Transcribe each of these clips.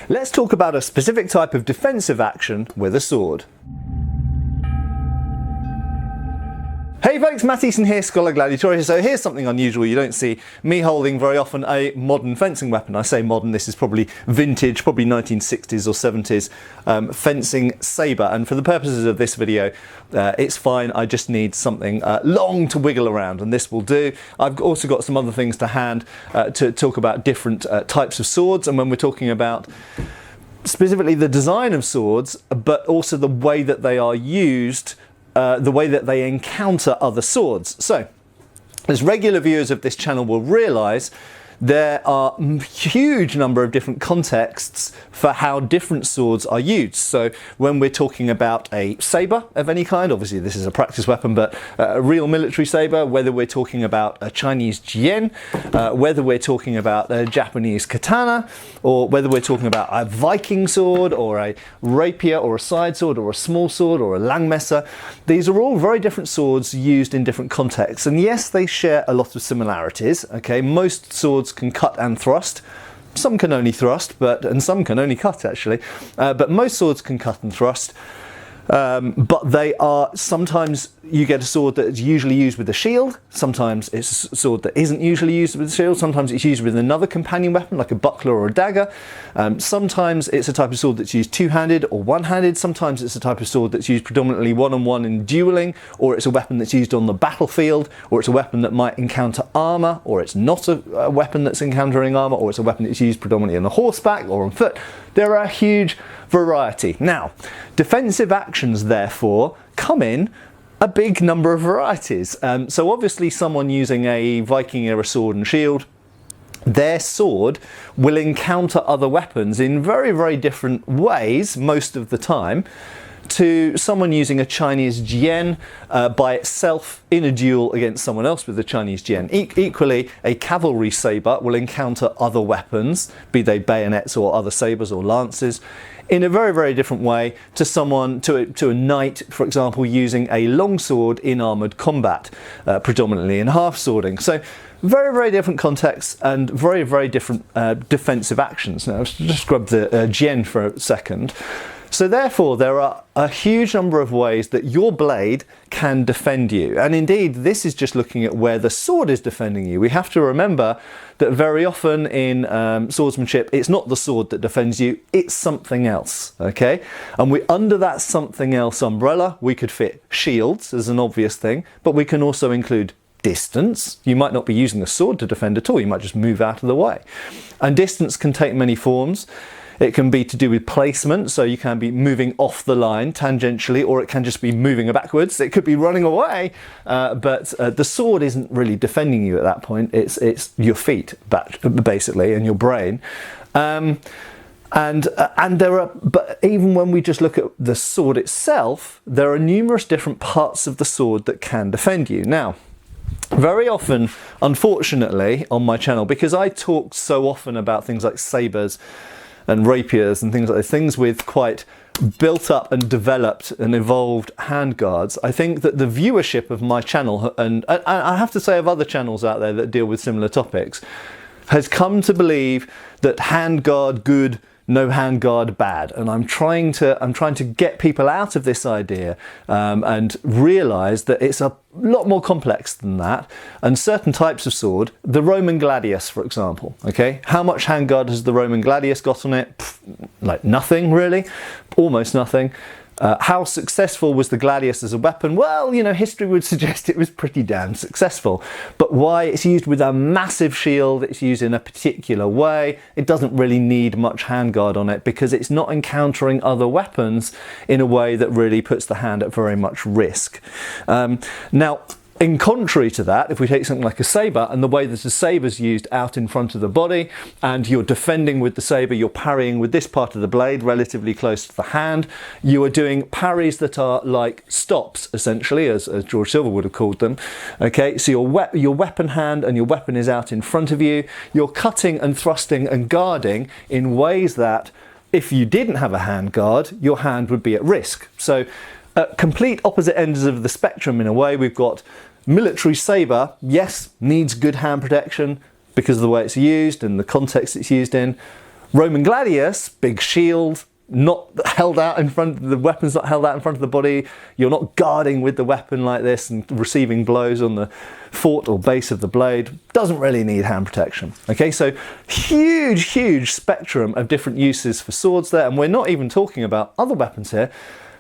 let's talk about a specific type of defensive action with a sword. Hey folks, Matt Easton here, Schola Gladiatoria. So here's something unusual you don't see me holding very often, a modern fencing weapon. I say modern, this is probably vintage, probably 1960s or 70s fencing sabre. And for the purposes of this video, it's fine. I just need something long to wiggle around, and this will do. I've also got some other things to hand to talk about different types of swords. And when we're talking about specifically the design of swords, but also the way that they are used, the way that they encounter other swords. So, as regular viewers of this channel will realise, there are a huge number of different contexts for how different swords are used. So when we're talking about a sabre of any kind, obviously this is a practice weapon, but a real military sabre, whether we're talking about a Chinese jian, whether we're talking about a Japanese katana, or whether we're talking about a Viking sword, or a rapier, or a side sword, or a small sword, or a langmesser, these are all very different swords used in different contexts. And yes, they share a lot of similarities. Okay, most swords can cut and thrust. Some can only thrust, and some can only cut actually. But most swords can cut and thrust. But they are, sometimes you get a sword that's usually used with a shield, sometimes it's a sword that isn't usually used with a shield, sometimes it's used with another companion weapon like a buckler or a dagger, sometimes it's a type of sword that's used two-handed or one-handed, sometimes it's a type of sword that's used predominantly one-on-one in dueling, or it's a weapon that's used on the battlefield, or it's a weapon that might encounter armour, or it's not a weapon that's encountering armour, or it's a weapon that's used predominantly on a horseback or on foot. There are a huge variety. Now, defensive actions therefore come in a big number of varieties. So obviously someone using a Viking era sword and shield, their sword will encounter other weapons in very, very different ways most of the time to someone using a Chinese jian by itself in a duel against someone else with a Chinese jian. Equally, a cavalry sabre will encounter other weapons, be they bayonets or other sabres or lances, in a very, very different way to someone, to a knight, for example, using a longsword in armoured combat, predominantly in half-swording. So very, very different contexts and very, very different defensive actions. Now, let's just grab the jian for a second. So therefore, there are a huge number of ways that your blade can defend you. And indeed, this is just looking at where the sword is defending you. We have to remember that very often in swordsmanship, it's not the sword that defends you, it's something else, okay? And under that something else umbrella, we could fit shields as an obvious thing, but we can also include distance. You might not be using a sword to defend at all, you might just move out of the way. And distance can take many forms. It can be to do with placement, so you can be moving off the line tangentially, or it can just be moving backwards. It could be running away, but the sword isn't really defending you at that point. It's your feet, basically, and your brain. And there are, but even when we just look at the sword itself, there are numerous different parts of the sword that can defend you. Now, very often, unfortunately, on my channel, because I talk so often about things like sabres and rapiers and things like this, things with quite built up and developed and evolved handguards, I think that the viewership of my channel, and I have to say of other channels out there that deal with similar topics, has come to believe that handguard good, no handguard bad. And I'm trying to get people out of this idea and realise that it's a lot more complex than that. And certain types of sword, the Roman gladius, for example, okay? How much handguard has the Roman gladius got on it? Like nothing, really. Almost nothing. How successful was the gladius as a weapon? Well, you know, history would suggest it was pretty damn successful. But why? It's used with a massive shield, it's used in a particular way. It doesn't really need much handguard on it because it's not encountering other weapons in a way that really puts the hand at very much risk. Now, in contrary to that, if we take something like a sabre and the way that a sabre is used out in front of the body, and you're defending with the sabre, you're parrying with this part of the blade relatively close to the hand, you are doing parries that are like stops, essentially, as George Silver would have called them. Okay, so your weapon hand and your weapon is out in front of you, you're cutting and thrusting and guarding in ways that, if you didn't have a hand guard, your hand would be at risk. So at complete opposite ends of the spectrum in a way, we've got military sabre, yes, needs good hand protection because of the way it's used and the context it's used in. Roman gladius, big shield, not held out in front, the weapon's not held out in front of the body, you're not guarding with the weapon like this and receiving blows on the fort or base of the blade, doesn't really need hand protection. Okay, so huge spectrum of different uses for swords there, and we're not even talking about other weapons here.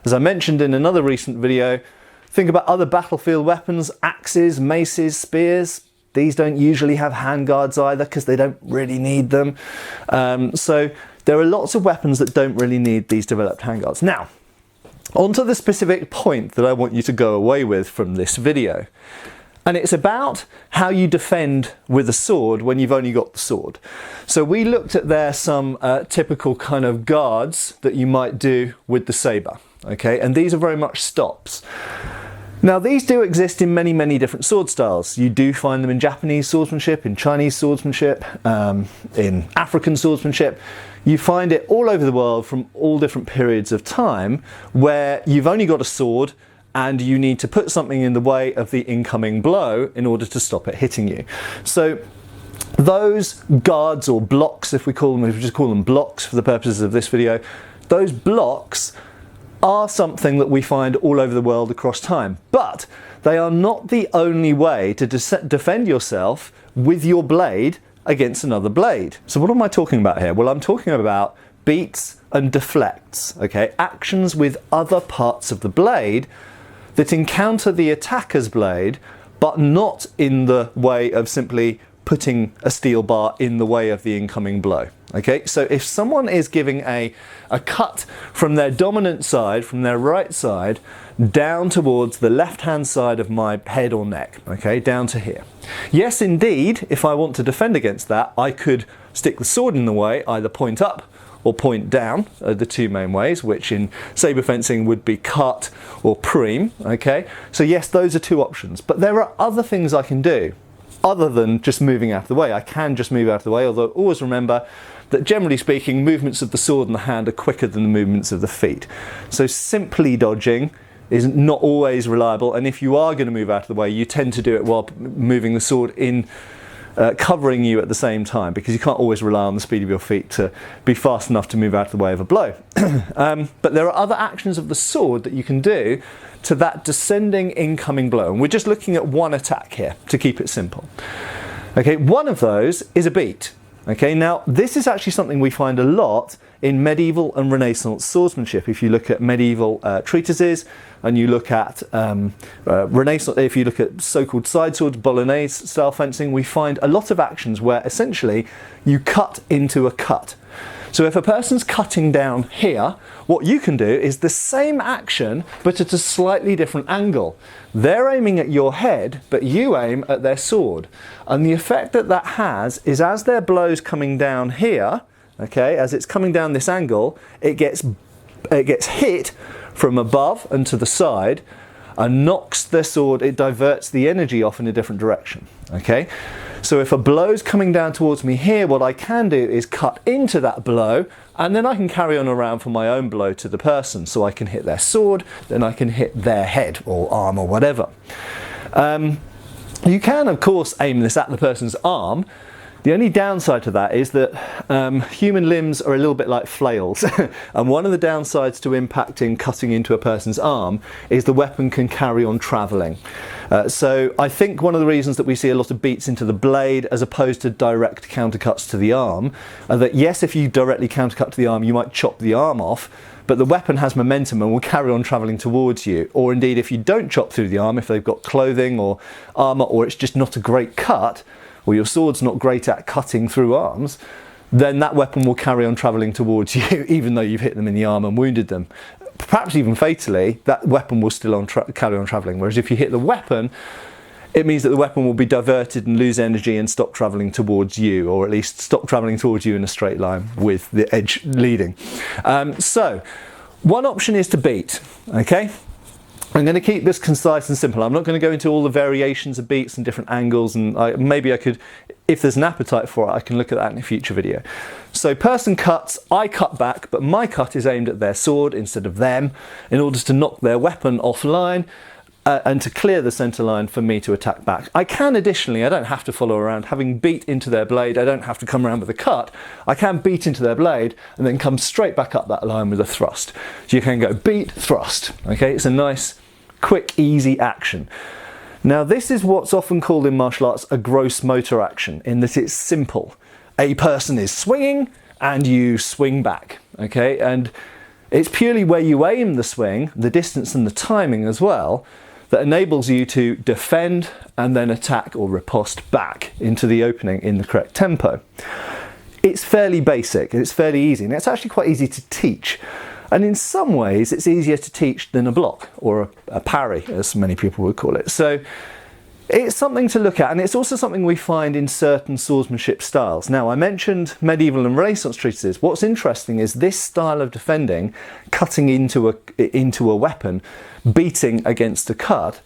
As I mentioned in another recent video, think about other battlefield weapons, axes, maces, spears. These don't usually have handguards either because they don't really need them. So there are lots of weapons that don't really need these developed handguards. Now, onto the specific point that I want you to go away with from this video. And it's about how you defend with a sword when you've only got the sword. So we looked at there some typical kind of guards that you might do with the saber. Okay, and these are very much stops. Now these do exist in many different sword styles. You do find them in Japanese swordsmanship, in Chinese swordsmanship, in African swordsmanship. You find it all over the world from all different periods of time where you've only got a sword and you need to put something in the way of the incoming blow in order to stop it hitting you. So those guards or blocks, if we just call them blocks for the purposes of this video, those blocks are something that we find all over the world across time, but they are not the only way to defend yourself with your blade against another blade. So what am I talking about here? Well, I'm talking about beats and deflects, okay? Actions with other parts of the blade that encounter the attacker's blade, but not in the way of simply putting a steel bar in the way of the incoming blow. Okay, so if someone is giving a cut from their dominant side, from their right side, down towards the left-hand side of my head or neck, okay, down to here. Yes, indeed, if I want to defend against that, I could stick the sword in the way, either point up or point down, are the two main ways, which in saber fencing would be cut or prime, okay? So yes, those are two options, but there are other things I can do other than just moving out of the way. I can just move out of the way, although always remember that generally speaking, movements of the sword and the hand are quicker than the movements of the feet. So simply dodging is not always reliable, and if you are going to move out of the way, you tend to do it while moving the sword in, covering you at the same time, because you can't always rely on the speed of your feet to be fast enough to move out of the way of a blow. But there are other actions of the sword that you can do to that descending incoming blow, and we're just looking at one attack here to keep it simple. Okay, one of those is a beat. Okay, now this is actually something we find a lot in medieval and Renaissance swordsmanship. If you look at medieval treatises and you look at Renaissance, if you look at so-called side swords, Bolognese style fencing, we find a lot of actions where essentially you cut into a cut. So if a person's cutting down here, what you can do is the same action but at a slightly different angle. They're aiming at your head, but you aim at their sword. And the effect that that has is as their blow's coming down here, okay, as it's coming down this angle, it gets hit from above and to the side and knocks their sword, it diverts the energy off in a different direction, okay? So if a blow's coming down towards me here, what I can do is cut into that blow, and then I can carry on around for my own blow to the person. So I can hit their sword, then I can hit their head or arm or whatever. You can, of course, aim this at the person's arm. The only downside to that is that human limbs are a little bit like flails, and one of the downsides to impacting cutting into a person's arm is the weapon can carry on travelling. So I think one of the reasons that we see a lot of beats into the blade as opposed to direct countercuts to the arm are that yes, if you directly countercut to the arm, you might chop the arm off, but the weapon has momentum and will carry on travelling towards you. Or indeed, if you don't chop through the arm, if they've got clothing or armour, or it's just not a great cut, or your sword's not great at cutting through arms, then that weapon will carry on travelling towards you even though you've hit them in the arm and wounded them. Perhaps even fatally, that weapon will still carry on travelling. Whereas if you hit the weapon, it means that the weapon will be diverted and lose energy and stop travelling towards you, or at least stop travelling towards you in a straight line with the edge leading. So one option is to beat, okay? I'm going to keep this concise and simple. I'm not going to go into all the variations of beats and different angles, and maybe I could, if there's an appetite for it, I can look at that in a future video. So person cuts, I cut back, but my cut is aimed at their sword instead of them in order to knock their weapon offline. and to clear the centre line for me to attack back. I can additionally, I don't have to follow around, having beat into their blade, I don't have to come around with a cut, I can beat into their blade and then come straight back up that line with a thrust. So you can go beat, thrust, okay? It's a nice, quick, easy action. Now this is what's often called in martial arts a gross motor action, in that it's simple. A person is swinging and you swing back, okay? And it's purely where you aim the swing, the distance and the timing as well, that enables you to defend and then attack or riposte back into the opening in the correct tempo. It's fairly basic, it's fairly easy, and it's actually quite easy to teach. And in some ways it's easier to teach than a block or a parry, as many people would call it. So it's something to look at, and it's also something we find in certain swordsmanship styles. Now, I mentioned medieval and Renaissance treatises. What's interesting is this style of defending, cutting into a weapon, beating against a cut,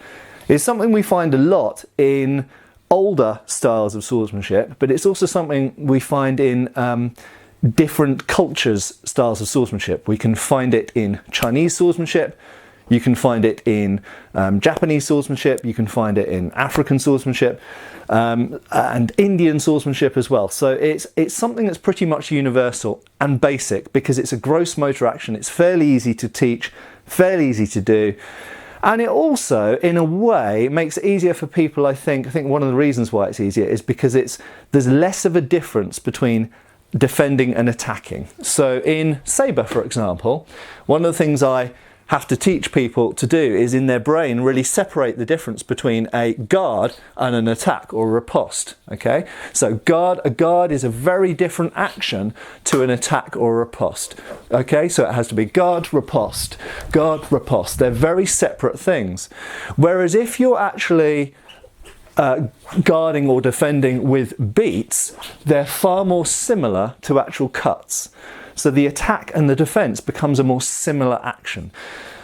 is something we find a lot in older styles of swordsmanship, but it's also something we find in different cultures' styles of swordsmanship. We can find it in Chinese swordsmanship, you can find it in Japanese swordsmanship, you can find it in African swordsmanship, and Indian swordsmanship as well. So it's something that's pretty much universal and basic, because it's a gross motor action, it's fairly easy to teach, fairly easy to do. And it also, in a way, makes it easier for people, I think one of the reasons why it's easier is because there's less of a difference between defending and attacking. So in sabre, for example, one of the things I have to teach people to do is in their brain really separate the difference between a guard and an attack or a riposte. Okay, so a guard is a very different action to an attack or a riposte. Okay, so it has to be guard, riposte, guard, riposte. They're very separate things. Whereas if you're actually guarding or defending with beats, they're far more similar to actual cuts. So the attack and the defence becomes a more similar action.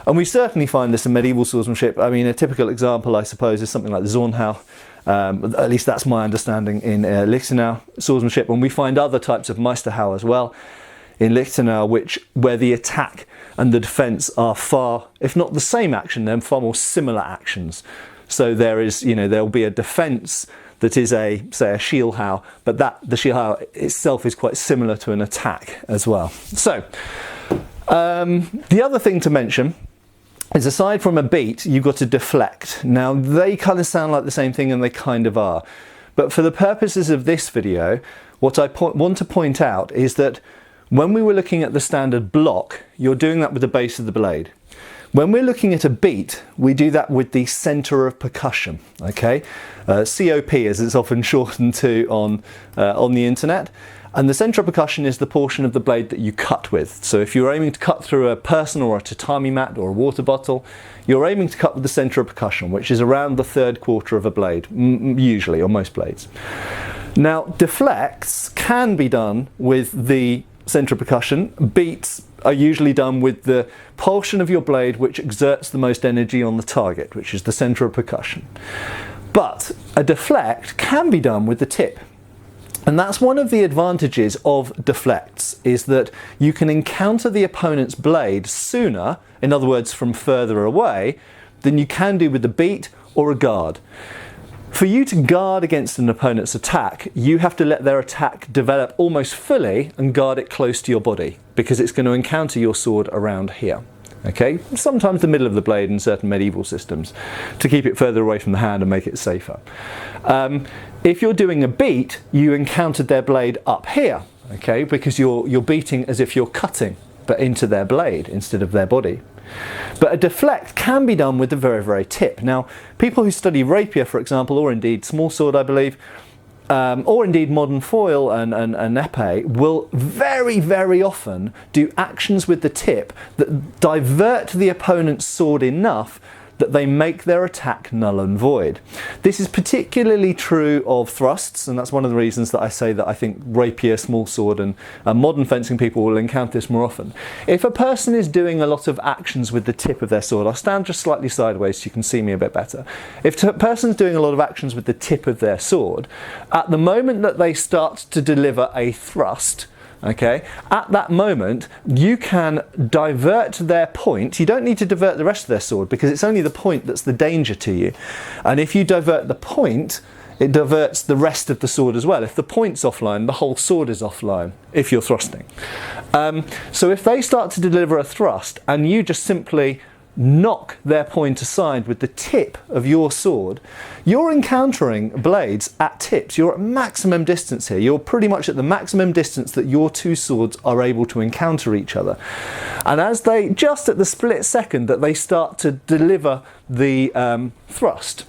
And we certainly find this in medieval swordsmanship. I mean, a typical example, I suppose, is something like the Zornhau. At least that's my understanding in Lichtenau swordsmanship. And we find other types of Meisterhau as well in Lichtenau, where the attack and the defence are far, if not the same action, they're far more similar actions. So there'll be a defence that is say a Schielhau, but the Schielhau itself is quite similar to an attack as well. So the other thing to mention is, aside from a beat, you've got to deflect. Now they kind of sound like the same thing, and they kind of are. But for the purposes of this video, what I want to point out is that when we were looking at the standard block, you're doing that with the base of the blade. When we're looking at a beat, we do that with the centre of percussion, okay? COP, as it's often shortened to on the internet. And the centre of percussion is the portion of the blade that you cut with. So if you're aiming to cut through a person or a tatami mat or a water bottle, you're aiming to cut with the centre of percussion, which is around the third quarter of a blade, usually, on most blades. Now, deflects can be done with the centre of percussion. Beats are usually done with the portion of your blade which exerts the most energy on the target, which is the centre of percussion. But a deflect can be done with the tip. And that's one of the advantages of deflects, is that you can encounter the opponent's blade sooner, in other words from further away, than you can do with the beat or a guard. For you to guard against an opponent's attack, you have to let their attack develop almost fully and guard it close to your body, because it's going to encounter your sword around here. Okay, sometimes the middle of the blade in certain medieval systems, to keep it further away from the hand and make it safer. If you're doing a beat, you encountered their blade up here, okay, because you're beating as if you're cutting, but into their blade instead of their body. But a deflect can be done with the very, very tip. Now, people who study rapier, for example, or indeed smallsword, I believe, or indeed modern foil and épée, will very, very often do actions with the tip that divert the opponent's sword enough that they make their attack null and void. This is particularly true of thrusts, and that's one of the reasons that I say that I think rapier, smallsword and modern fencing people will encounter this more often. If a person is doing a lot of actions with the tip of their sword, I'll stand just slightly sideways so you can see me a bit better. If a person's doing a lot of actions with the tip of their sword, at the moment that they start to deliver a thrust, okay, at that moment you can divert their point. You don't need to divert the rest of their sword because it's only the point that's the danger to you. And if you divert the point, it diverts the rest of the sword as well. If the point's offline, the whole sword is offline if you're thrusting. So if they start to deliver a thrust and you just simply knock their point aside with the tip of your sword, you're encountering blades at tips. You're at maximum distance here. You're pretty much at the maximum distance that your two swords are able to encounter each other. And as they, just at the split second that they start to deliver the thrust,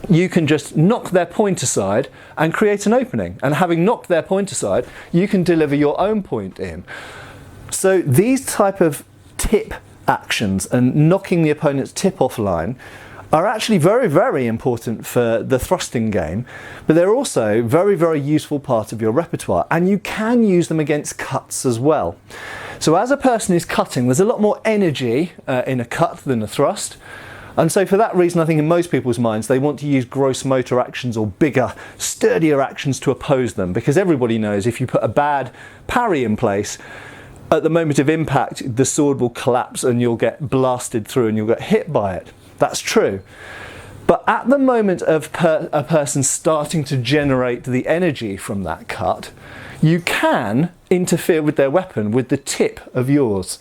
you can just knock their point aside and create an opening. And having knocked their point aside, you can deliver your own point in. So these type of tip actions and knocking the opponent's tip offline are actually very, very important for the thrusting game, but they're also very, very useful part of your repertoire, and you can use them against cuts as well. So as a person is cutting, there's a lot more energy in a cut than a thrust. And so for that reason, I think in most people's minds, they want to use gross motor actions or bigger, sturdier actions to oppose them, because everybody knows if you put a bad parry in place, at the moment of impact, the sword will collapse and you'll get blasted through and you'll get hit by it. That's true. But at the moment of a person starting to generate the energy from that cut, you can interfere with their weapon with the tip of yours.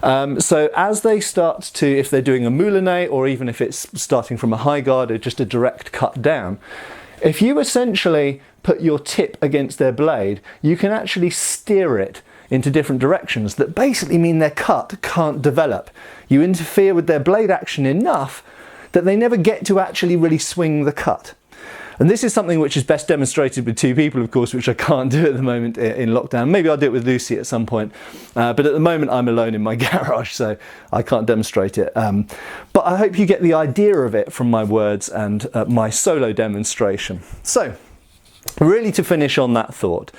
So as they start to, if they're doing a moulinet, or even if it's starting from a high guard or just a direct cut down, if you essentially put your tip against their blade, you can actually steer it into different directions that basically mean their cut can't develop. You interfere with their blade action enough that they never get to actually really swing the cut. And this is something which is best demonstrated with two people, of course, which I can't do at the moment in lockdown. Maybe I'll do it with Lucy at some point. But at the moment I'm alone in my garage, so I can't demonstrate it. But I hope you get the idea of it from my words and my solo demonstration. So, really to finish on that thought,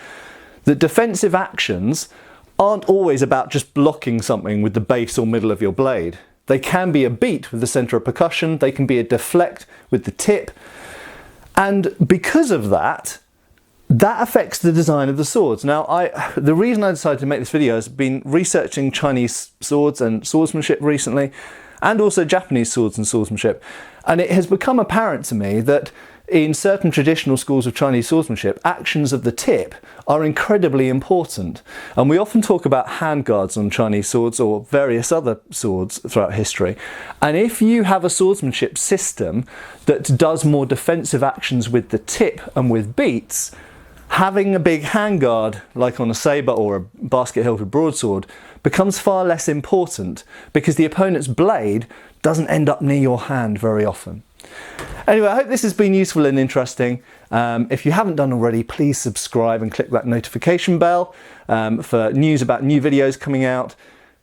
that defensive actions aren't always about just blocking something with the base or middle of your blade. They can be a beat with the center of percussion, they can be a deflect with the tip, and because of that, that affects the design of the swords. Now, the reason I decided to make this video has been researching Chinese swords and swordsmanship recently, and also Japanese swords and swordsmanship, and it has become apparent to me that in certain traditional schools of Chinese swordsmanship, actions of the tip are incredibly important. And we often talk about handguards on Chinese swords or various other swords throughout history. And if you have a swordsmanship system that does more defensive actions with the tip and with beats, having a big handguard, like on a sabre or a basket-hilted broadsword, becomes far less important because the opponent's blade doesn't end up near your hand very often. Anyway, I hope this has been useful and interesting. If you haven't done already, please subscribe and click that notification bell for news about new videos coming out.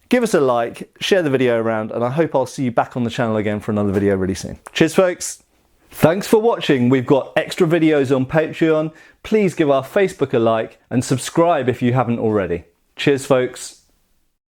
Give us a like, share the video around, and I hope I'll see you back on the channel again for another video really soon. Cheers, folks. Thanks for watching. We've got extra videos on Patreon. Please give our Facebook a like and subscribe if you haven't already. Cheers, folks.